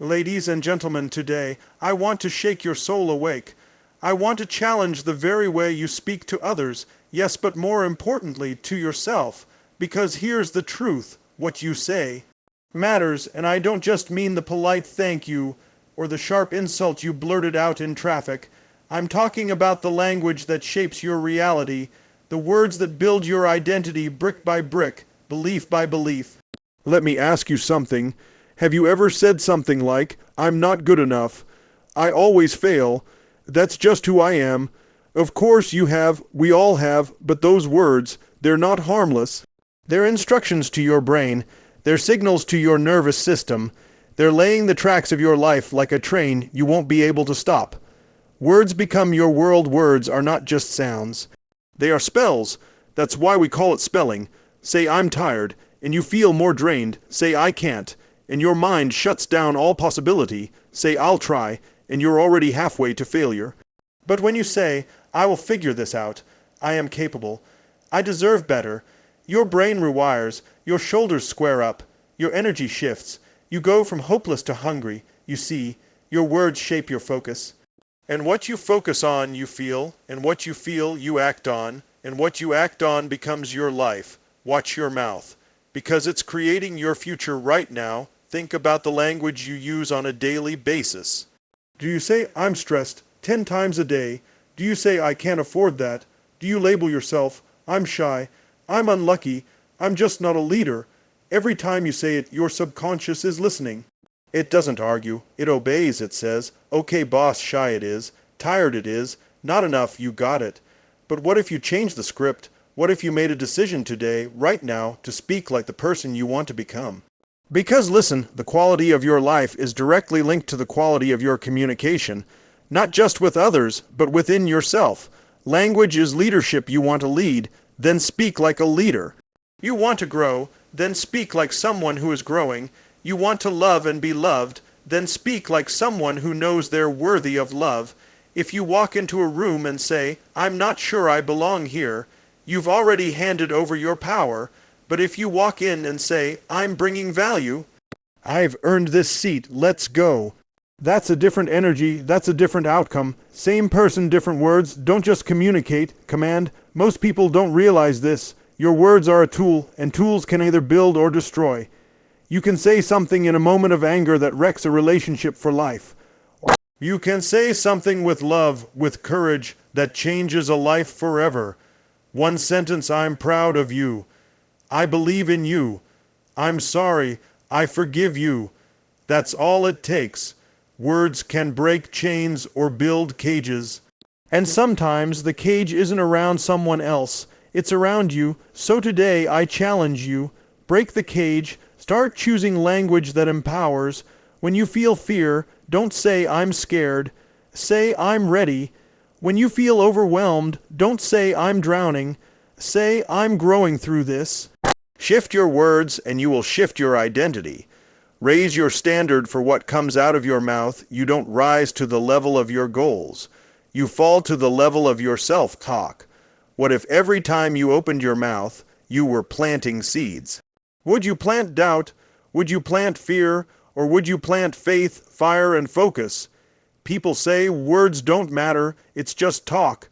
Ladies and gentlemen, today I want to shake your soul awake. I want to challenge the very way you speak to others, yes, but more importantly, to yourself. Because here's the truth, what you say matters, and I don't just mean the polite thank you or the sharp insult you blurted out in traffic. I'm talking about the language that shapes your reality, the words that build your identity brick by brick, belief by belief. Let me ask you something. Have you ever said something like, "I'm not good enough. I always fail. That's just who I am"? Of course you have, we all have, but those words, they're not harmless. They're instructions to your brain. They're signals to your nervous system. They're laying the tracks of your life like a train you won't be able to stop. Words become your world. Words are not just sounds. They are spells. That's why we call it spelling. Say, "I'm tired," and you feel more drained. Say, "I can't," and your mind shuts down all possibility. Say, "I'll try," and you're already halfway to failure. But when you say, "I will figure this out," "I am capable," "I deserve better," your brain rewires, your shoulders square up, your energy shifts. You go from hopeless to hungry. You see, your words shape your focus. And what you focus on, you feel, and what you feel, you act on, and what you act on becomes your life. Watch your mouth, because it's creating your future right now. Think about the language you use on a daily basis. Do you say, "I'm stressed," 10 times a day? Do you say, "I can't afford that"? Do you label yourself, "I'm shy," "I'm unlucky," "I'm just not a leader"? Every time you say it, your subconscious is listening. It doesn't argue. It obeys. It says, "Okay, boss, shy it is. Tired it is. Not enough, you got it." But what if you change the script? What if you made a decision today, right now, to speak like the person you want to become? Because listen, the quality of your life is directly linked to the quality of your communication, not just with others, but within yourself. Language is leadership. You want to lead, then speak like a leader. You want to grow, then speak like someone who is growing. You want to love and be loved, then speak like someone who knows they're worthy of love. If you walk into a room and say, "I'm not sure I belong here," you've already handed over your power. But if you walk in and say, "I'm bringing value," "I've earned this seat, let's go," that's a different energy, that's a different outcome. Same person, different words. Don't just communicate, command. Most people don't realize this. Your words are a tool, and tools can either build or destroy. You can say something in a moment of anger that wrecks a relationship for life. You can say something with love, with courage, that changes a life forever. One sentence, "I'm proud of you," "I believe in you," "I'm sorry," "I forgive you." That's all it takes. Words can break chains or build cages. And sometimes the cage isn't around someone else. It's around you. So today I challenge you. Break the cage. Start choosing language that empowers. When you feel fear, don't say, "I'm scared." Say, "I'm ready." When you feel overwhelmed, don't say, "I'm drowning." Say, "I'm growing through this." Shift your words and you will shift your identity. Raise your standard for what comes out of your mouth. You don't rise to the level of your goals. You fall to the level of your self-talk. What if every time you opened your mouth, you were planting seeds? Would you plant doubt? Would you plant fear? Or would you plant faith, fire, and focus? People say words don't matter, it's just talk.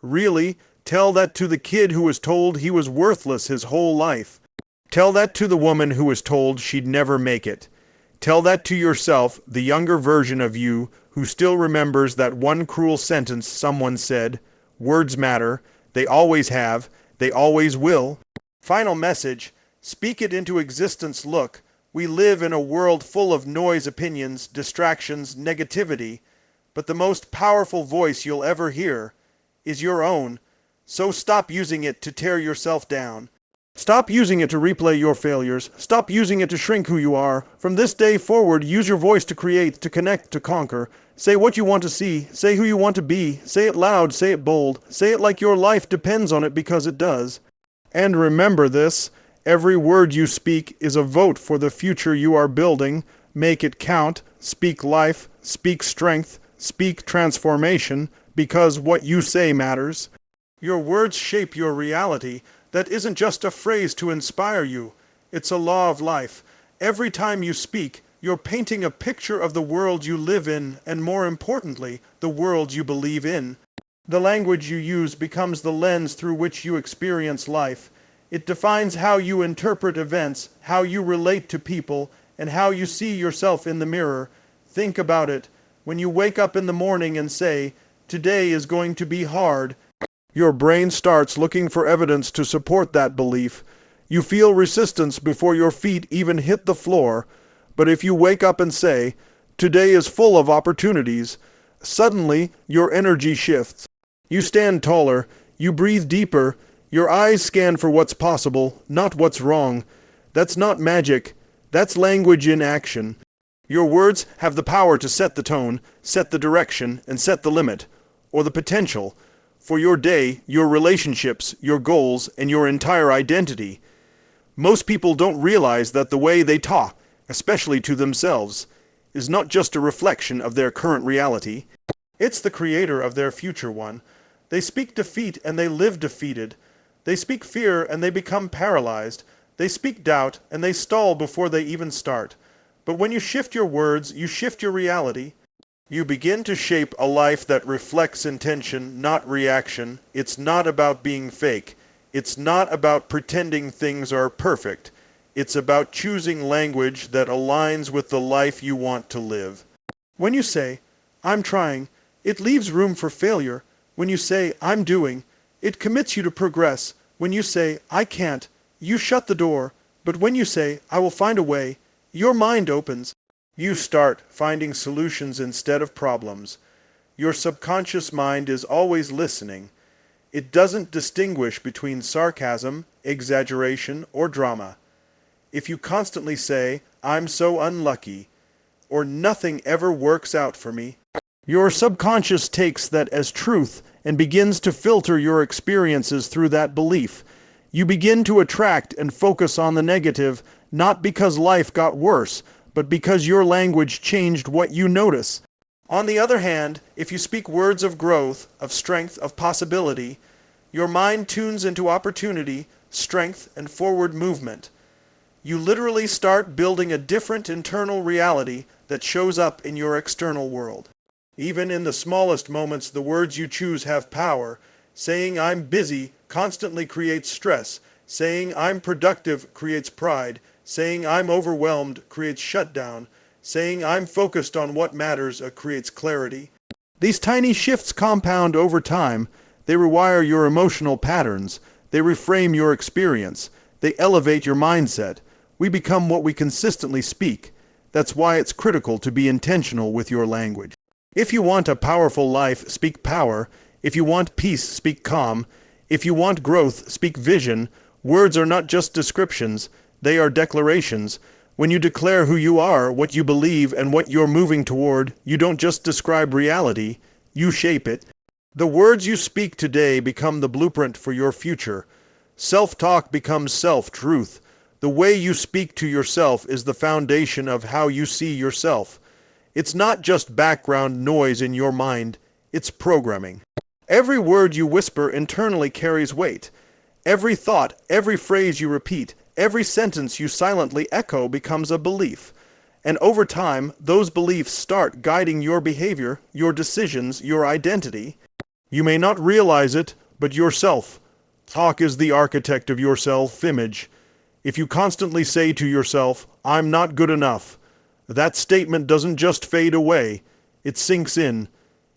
Really? Tell that to the kid who was told he was worthless his whole life. Tell that to the woman who was told she'd never make it. Tell that to yourself, the younger version of you, who still remembers that one cruel sentence someone said. Words matter. They always have. They always will. Final message. Speak it into existence. Look, we live in a world full of noise, opinions, distractions, negativity. But the most powerful voice you'll ever hear is your own. So stop using it to tear yourself down. Stop using it to replay your failures. Stop using it to shrink who you are. From this day forward, use your voice to create, to connect, to conquer. Say what you want to see. Say who you want to be. Say it loud. Say it bold. Say it like your life depends on it, because it does. And remember this. Every word you speak is a vote for the future you are building. Make it count. Speak life. Speak strength. Speak transformation, because what you say matters. Your words shape your reality. That isn't just a phrase to inspire you. It's a law of life. Every time you speak, You're painting a picture of the world you live in, and more importantly, the world you believe in. The language you use becomes the lens through which you experience life. It defines how you interpret events, how you relate to people, and how you see yourself in the mirror. Think about it. When you wake up in the morning and say, "Today is going to be hard," your brain starts looking for evidence to support that belief. You feel resistance before your feet even hit the floor. But if you wake up and say, "Today is full of opportunities," suddenly your energy shifts. You stand taller, you breathe deeper, your eyes scan for what's possible, not what's wrong. That's not magic. That's language in action. Your words have the power to set the tone, set the direction, and set the limit, or the potential, for your day, your relationships, your goals, and your entire identity. Most people don't realize that the way they talk, especially to themselves, is not just a reflection of their current reality. It's the creator of their future one. They speak defeat and they live defeated. They speak fear and they become paralyzed. They speak doubt and they stall before they even start. But when you shift your words, you shift your reality. You begin to shape a life that reflects intention, not reaction. It's not about being fake. It's not about pretending things are perfect. It's about choosing language that aligns with the life you want to live. When you say, "I'm trying," it leaves room for failure. When you say, "I'm doing," it commits you to progress. When you say, "I can't," you shut the door. But when you say, "I will find a way," your mind opens. You start finding solutions instead of problems. Your subconscious mind is always listening. It doesn't distinguish between sarcasm, exaggeration, or drama. If you constantly say, "I'm so unlucky," or "nothing ever works out for me," your subconscious takes that as truth and begins to filter your experiences through that belief. You begin to attract and focus on the negative, not because life got worse, but because your language changed what you notice. On the other hand, if you speak words of growth, of strength, of possibility, your mind tunes into opportunity, strength, and forward movement. You literally start building a different internal reality that shows up in your external world. Even in the smallest moments, the words you choose have power. Saying "I'm busy" constantly creates stress. Saying "I'm productive" creates pride. Saying "I'm overwhelmed" creates shutdown. Saying "I'm focused on what matters" creates clarity. These tiny shifts compound over time. They rewire your emotional patterns. They reframe your experience. They elevate your mindset. We become what we consistently speak. That's why it's critical to be intentional with your language. If you want a powerful life, speak power. If you want peace, speak calm. If you want growth, speak vision. Words are not just descriptions. They are declarations. When you declare who you are, what you believe, and what you're moving toward, you don't just describe reality, you shape it. The words you speak today become the blueprint for your future. Self-talk becomes self-truth. The way you speak to yourself is the foundation of how you see yourself. It's not just background noise in your mind, it's programming. Every word you whisper internally carries weight. Every thought, every phrase you repeat, every sentence you silently echo becomes a belief. And over time, those beliefs start guiding your behavior, your decisions, your identity. You may not realize it, but your self-talk is the architect of your self-image. If you constantly say to yourself, "I'm not good enough," that statement doesn't just fade away. It sinks in.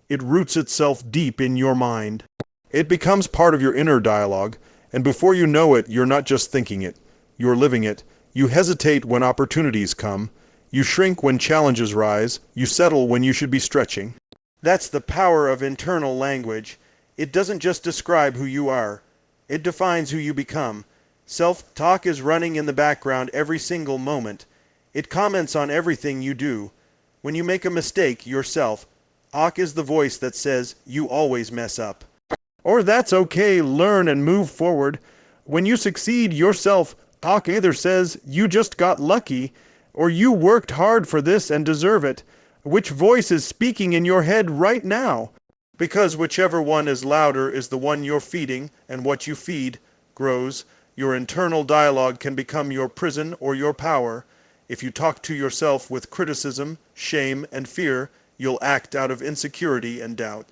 It roots itself deep in your mind. It becomes part of your inner dialogue, and before you know it, you're not just thinking it. You're living it. You hesitate when opportunities come. You shrink when challenges rise. You settle when you should be stretching. That's the power of internal language. It doesn't just describe who you are. It defines who you become. Self-talk is running in the background every single moment. It comments on everything you do. When you make a mistake, yourself-talk is the voice that says, "You always mess up." Or "That's okay, learn and move forward." When you succeed, yourself-talk either says, "You just got lucky," or "You worked hard for this and deserve it." Which voice is speaking in your head right now? Because whichever one is louder is the one you're feeding, and what you feed grows. Your internal dialogue can become your prison or your power. If you talk to yourself with criticism, shame, and fear, you'll act out of insecurity and doubt.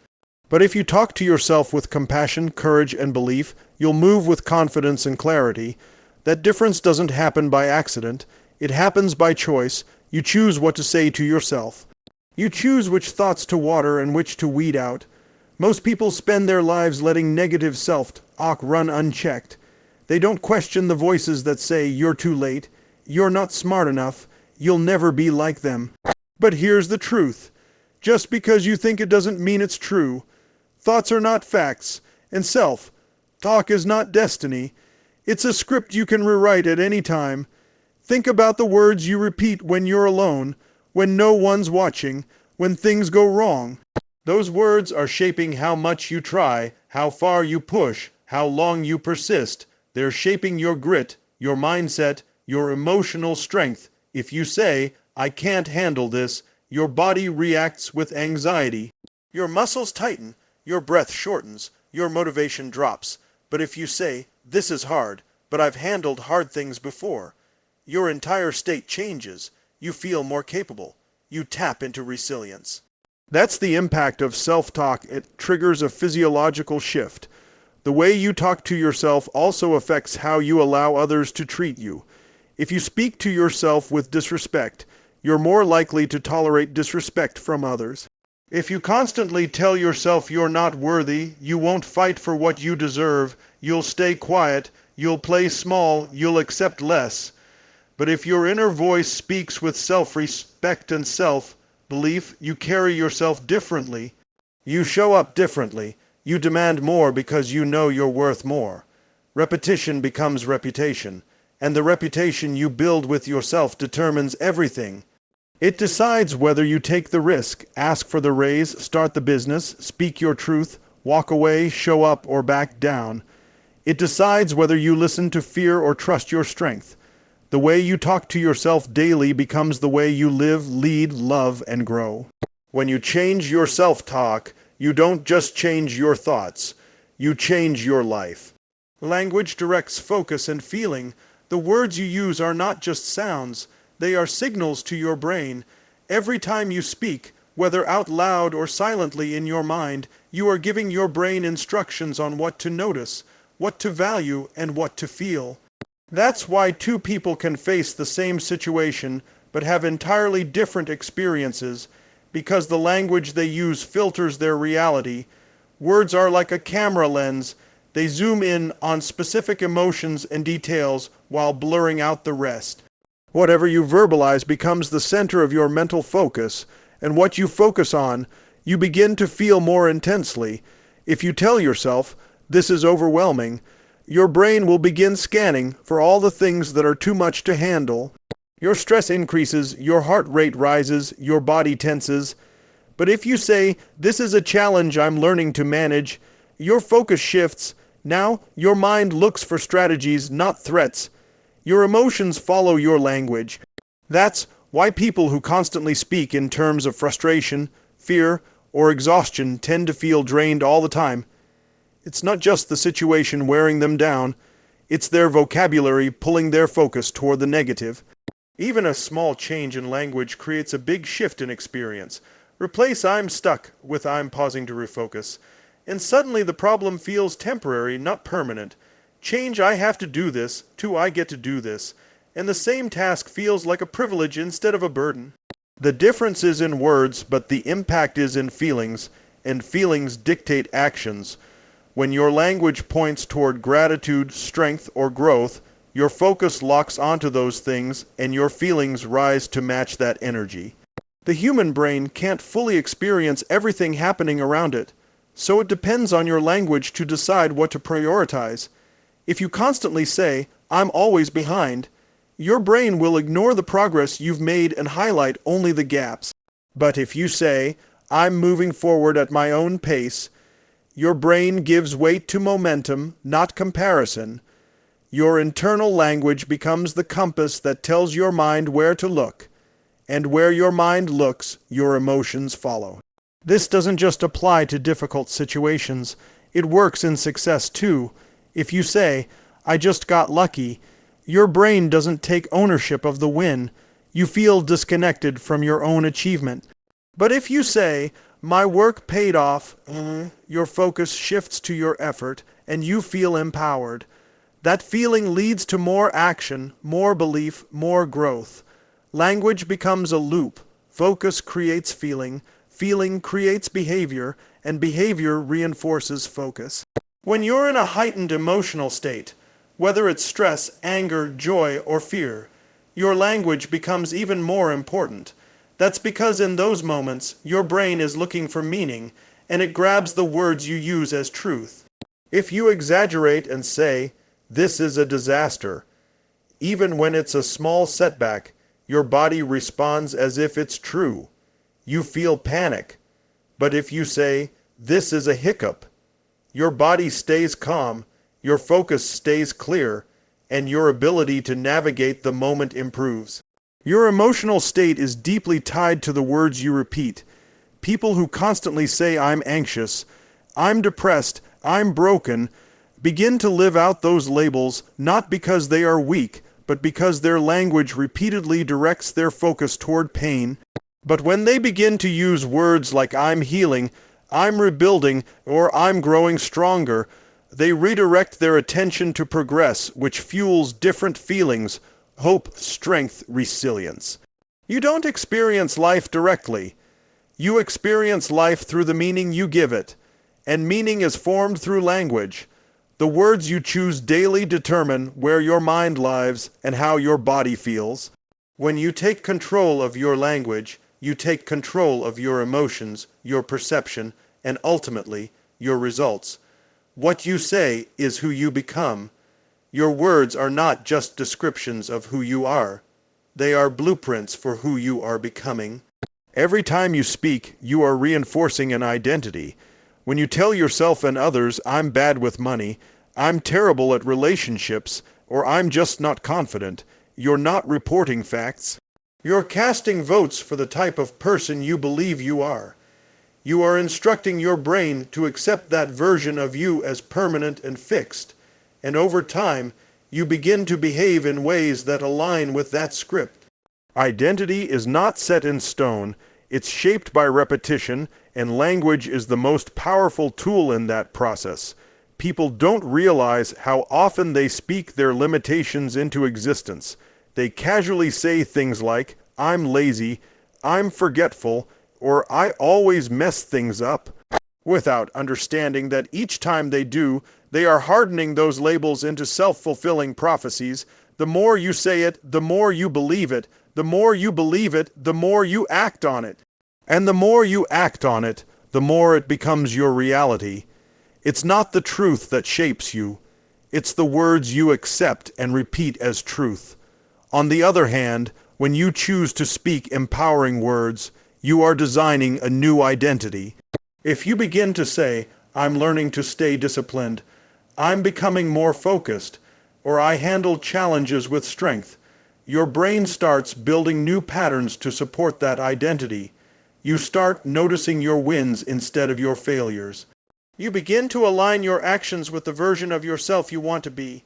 But if you talk to yourself with compassion, courage, and belief, you'll move with confidence and clarity. That difference doesn't happen by accident. It happens by choice. You choose what to say to yourself. You choose which thoughts to water and which to weed out. Most people spend their lives letting negative self-talk run unchecked. They don't question the voices that say, "You're too late," "You're not smart enough," "You'll never be like them." But here's the truth. Just because you think it doesn't mean it's true. Thoughts are not facts, and self-talk is not destiny. It's a script you can rewrite at any time. Think about the words you repeat when you're alone, when no one's watching, when things go wrong. Those words are shaping how much you try, how far you push, how long you persist. They're shaping your grit, your mindset, your emotional strength. If you say, "I can't handle this," your body reacts with anxiety. Your muscles tighten, your breath shortens, your motivation drops. But if you say, "This is hard, but I've handled hard things before," your entire state changes. You feel more capable. You tap into resilience. That's the impact of self-talk. It triggers a physiological shift. The way you talk to yourself also affects how you allow others to treat you. If you speak to yourself with disrespect, you're more likely to tolerate disrespect from others. If you constantly tell yourself you're not worthy, you won't fight for what you deserve, you'll stay quiet, you'll play small, you'll accept less. But if your inner voice speaks with self-respect and self-belief, you carry yourself differently. You show up differently. You demand more because you know you're worth more. Repetition becomes reputation, and the reputation you build with yourself determines everything. It decides whether you take the risk, ask for the raise, start the business, speak your truth, walk away, show up, or back down. It decides whether you listen to fear or trust your strength. The way you talk to yourself daily becomes the way you live, lead, love, and grow. When you change your self-talk, you don't just change your thoughts, you change your life. Language directs focus and feeling. The words you use are not just sounds, they are signals to your brain. Every time you speak, whether out loud or silently in your mind, you are giving your brain instructions on what to notice, what to value, and what to feel. That's why two people can face the same situation but have entirely different experiences, because the language they use filters their reality. Words are like a camera lens. They zoom in on specific emotions and details while blurring out the rest. Whatever you verbalize becomes the center of your mental focus, and what you focus on, you begin to feel more intensely. If you tell yourself, "This is overwhelming," your brain will begin scanning for all the things that are too much to handle. Your stress increases, your heart rate rises, your body tenses. But if you say, "This is a challenge I'm learning to manage," your focus shifts. Now your mind looks for strategies, not threats. Your emotions follow your language. That's why people who constantly speak in terms of frustration, fear, or exhaustion tend to feel drained all the time. It's not just the situation wearing them down, it's their vocabulary pulling their focus toward the negative. Even a small change in language creates a big shift in experience. Replace "I'm stuck" with "I'm pausing to refocus," and suddenly the problem feels temporary, not permanent. Change "I have to do this" to "I get to do this," and the same task feels like a privilege instead of a burden. The difference is in words, but the impact is in feelings, and feelings dictate actions. When your language points toward gratitude, strength, or growth, your focus locks onto those things, and your feelings rise to match that energy. The human brain can't fully experience everything happening around it, so it depends on your language to decide what to prioritize. If you constantly say, "I'm always behind," your brain will ignore the progress you've made and highlight only the gaps. But if you say, "I'm moving forward at my own pace," your brain gives weight to momentum, not comparison. Your internal language becomes the compass that tells your mind where to look, and where your mind looks, your emotions follow. This doesn't just apply to difficult situations. It works in success too. If you say, "I just got lucky," your brain doesn't take ownership of the win. You feel disconnected from your own achievement. But if you say, my work paid off, your focus shifts to your effort and you feel empowered. That feeling leads to more action, more belief, more growth. Language becomes a loop. Focus creates feeling, feeling creates behavior, and behavior reinforces focus. When you're in a heightened emotional state, whether it's stress, anger, joy, or fear, your language becomes even more important. That's because in those moments, your brain is looking for meaning, and it grabs the words you use as truth. If you exaggerate and say, "This is a disaster," even when it's a small setback, your body responds as if it's true. You feel panic. But if you say, "This is a hiccup," your body stays calm, your focus stays clear, and your ability to navigate the moment improves. Your emotional state is deeply tied to the words you repeat. People who constantly say, "I'm anxious," "I'm depressed," "I'm broken," begin to live out those labels not because they are weak, but because their language repeatedly directs their focus toward pain. But when they begin to use words like "I'm healing," "I'm rebuilding," or "I'm growing stronger," they redirect their attention to progress, which fuels different feelings: hope, strength, resilience. You don't experience life directly. You experience life through the meaning you give it, and meaning is formed through language. The words you choose daily determine where your mind lives and how your body feels. When you take control of your language, you take control of your emotions, your perception, and ultimately, your results. What you say is who you become. Your words are not just descriptions of who you are. They are blueprints for who you are becoming. Every time you speak, you are reinforcing an identity. When you tell yourself and others, "I'm bad with money," "I'm terrible at relationships," or "I'm just not confident," you're not reporting facts. You're casting votes for the type of person you believe you are. You are instructing your brain to accept that version of you as permanent and fixed, and over time, you begin to behave in ways that align with that script. Identity is not set in stone, it's shaped by repetition, and language is the most powerful tool in that process. People don't realize how often they speak their limitations into existence. They casually say things like, "I'm lazy," "I'm forgetful," or "I always mess things up," without understanding that each time they do, they are hardening those labels into self-fulfilling prophecies. The more you say it, the more you believe it. The more you believe it, the more you act on it. And the more you act on it, the more it becomes your reality. It's not the truth that shapes you. It's the words you accept and repeat as truth. On the other hand, when you choose to speak empowering words, you are designing a new identity. If you begin to say, "I'm learning to stay disciplined," "I'm becoming more focused," or "I handle challenges with strength," your brain starts building new patterns to support that identity. You start noticing your wins instead of your failures. You begin to align your actions with the version of yourself you want to be.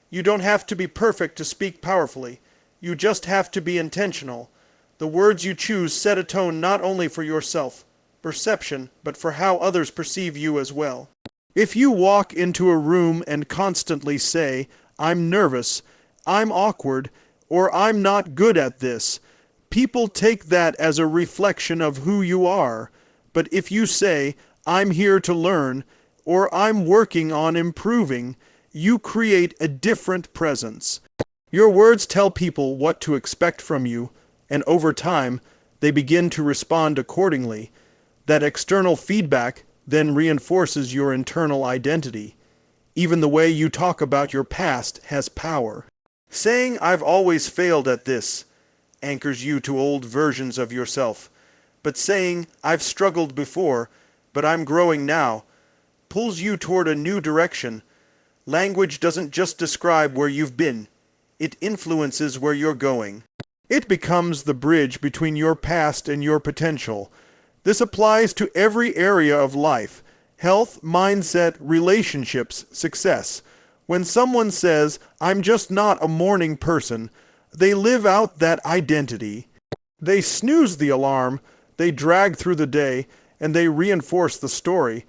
You don't have to be perfect to speak powerfully. You just have to be intentional. The words you choose set a tone not only for your self-perception, but for how others perceive you as well. If you walk into a room and constantly say, "I'm nervous," "I'm awkward," or "I'm not good at this," people take that as a reflection of who you are. But if you say, "I'm here to learn," or "I'm working on improving," you create a different presence. Your words tell people what to expect from you, and over time, they begin to respond accordingly. That external feedback then reinforces your internal identity. Even the way you talk about your past has power. Saying, "I've always failed at this," anchors you to old versions of yourself. But saying, "I've struggled before, but I'm growing now," pulls you toward a new direction. Language doesn't just describe where you've been. It influences where you're going. It becomes the bridge between your past and your potential. This applies to every area of life: health, mindset, relationships, success. When someone says, "I'm just not a morning person," They live out that identity. They snooze the alarm, they drag through the day, and they reinforce the story.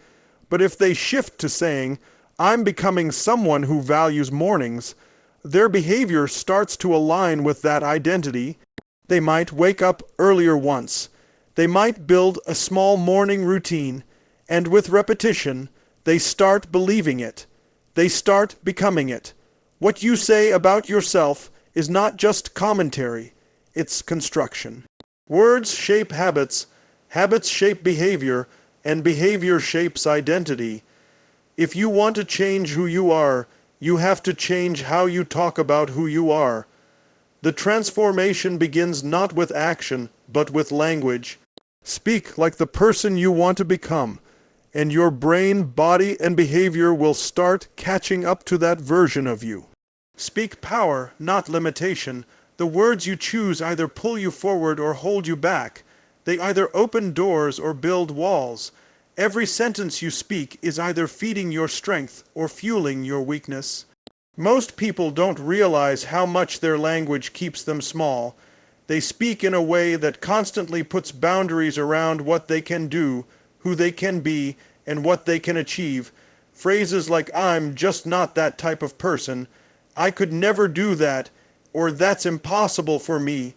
But if they shift to saying, I'm becoming someone who values mornings, their behavior starts to align with that identity. They might wake up earlier once. They might build a small morning routine, and with repetition, they start believing it. They start becoming it. What you say about yourself is not just commentary, it's construction. Words shape habits, habits shape behavior, and behavior shapes identity. If you want to change who you are, you have to change how you talk about who you are. The transformation begins not with action, but with language. Speak like the person you want to become, and your brain, body, and behavior will start catching up to that version of you. Speak power, not limitation. The words you choose either pull you forward or hold you back. They either open doors or build walls. Every sentence you speak is either feeding your strength or fueling your weakness. Most people don't realize how much their language keeps them small. They speak in a way that constantly puts boundaries around what they can do, who they can be, and what they can achieve. Phrases like, I'm just not that type of person, I could never do that, or that's impossible for me,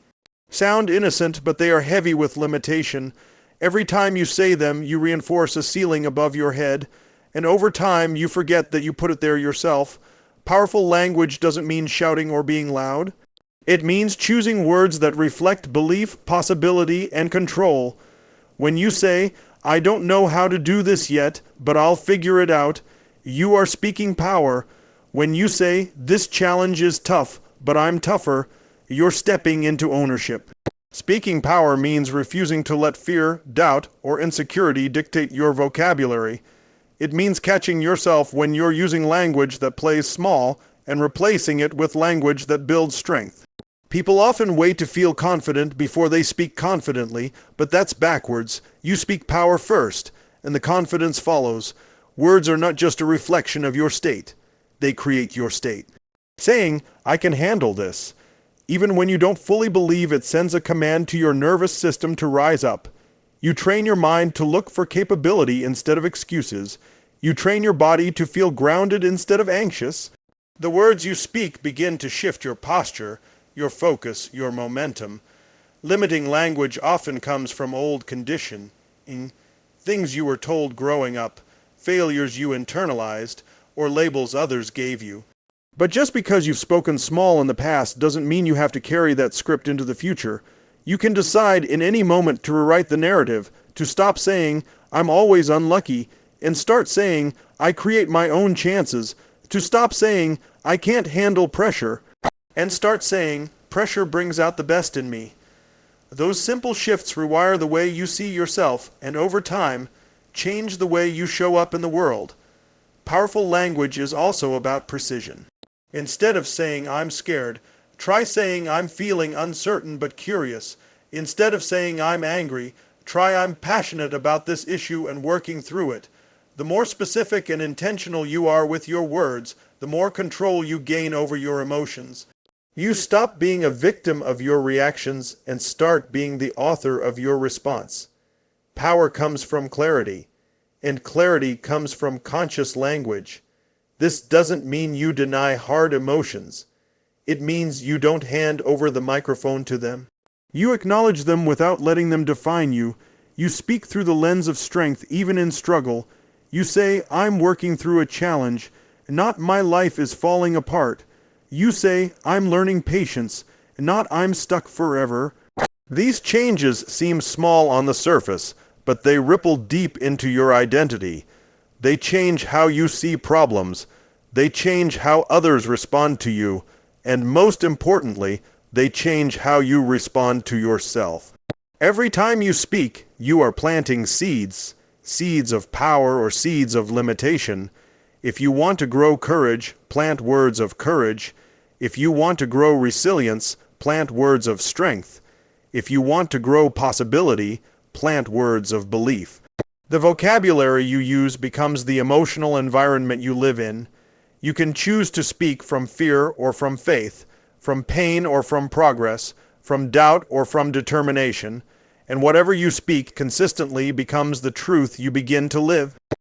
sound innocent, but they are heavy with limitation. Every time you say them, you reinforce a ceiling above your head, and over time you forget that you put it there yourself. Powerful language doesn't mean shouting or being loud. It means choosing words that reflect belief, possibility, and control. When you say, I don't know how to do this yet, but I'll figure it out, you are speaking power. When you say, this challenge is tough, but I'm tougher, you're stepping into ownership. Speaking power means refusing to let fear, doubt, or insecurity dictate your vocabulary. It means catching yourself when you're using language that plays small and replacing it with language that builds strength. People often wait to feel confident before they speak confidently, but that's backwards. You speak power first, and the confidence follows. Words are not just a reflection of your state. They create your state. Saying, I can handle this, even when you don't fully believe, it sends a command to your nervous system to rise up. You train your mind to look for capability instead of excuses. You train your body to feel grounded instead of anxious. The words you speak begin to shift your posture, your focus, your momentum. Limiting language often comes from old conditioning, things you were told growing up, failures you internalized, or labels others gave you. But just because you've spoken small in the past doesn't mean you have to carry that script into the future. You can decide in any moment to rewrite the narrative, to stop saying, I'm always unlucky, and start saying, I create my own chances, to stop saying, I can't handle pressure, and start saying, pressure brings out the best in me. Those simple shifts rewire the way you see yourself, and over time, change the way you show up in the world. Powerful language is also about precision. Instead of saying, I'm scared, try saying, I'm feeling uncertain but curious. Instead of saying, I'm angry, try, I'm passionate about this issue and working through it. The more specific and intentional you are with your words, the more control you gain over your emotions. You stop being a victim of your reactions and start being the author of your response. Power comes from clarity, and clarity comes from conscious language. This doesn't mean you deny hard emotions. It means you don't hand over the microphone to them. You acknowledge them without letting them define you. You speak through the lens of strength even in struggle. You say, I'm working through a challenge, not my life is falling apart. You say, I'm learning patience, not I'm stuck forever. These changes seem small on the surface, but they ripple deep into your identity. They change how you see problems. They change how others respond to you. And most importantly, they change how you respond to yourself. Every time you speak, you are planting seeds, seeds of power or seeds of limitation. If you want to grow courage, plant words of courage. If you want to grow resilience, plant words of strength. If you want to grow possibility, plant words of belief. The vocabulary you use becomes the emotional environment you live in. You can choose to speak from fear or from faith, from pain or from progress, from doubt or from determination, and whatever you speak consistently becomes the truth you begin to live.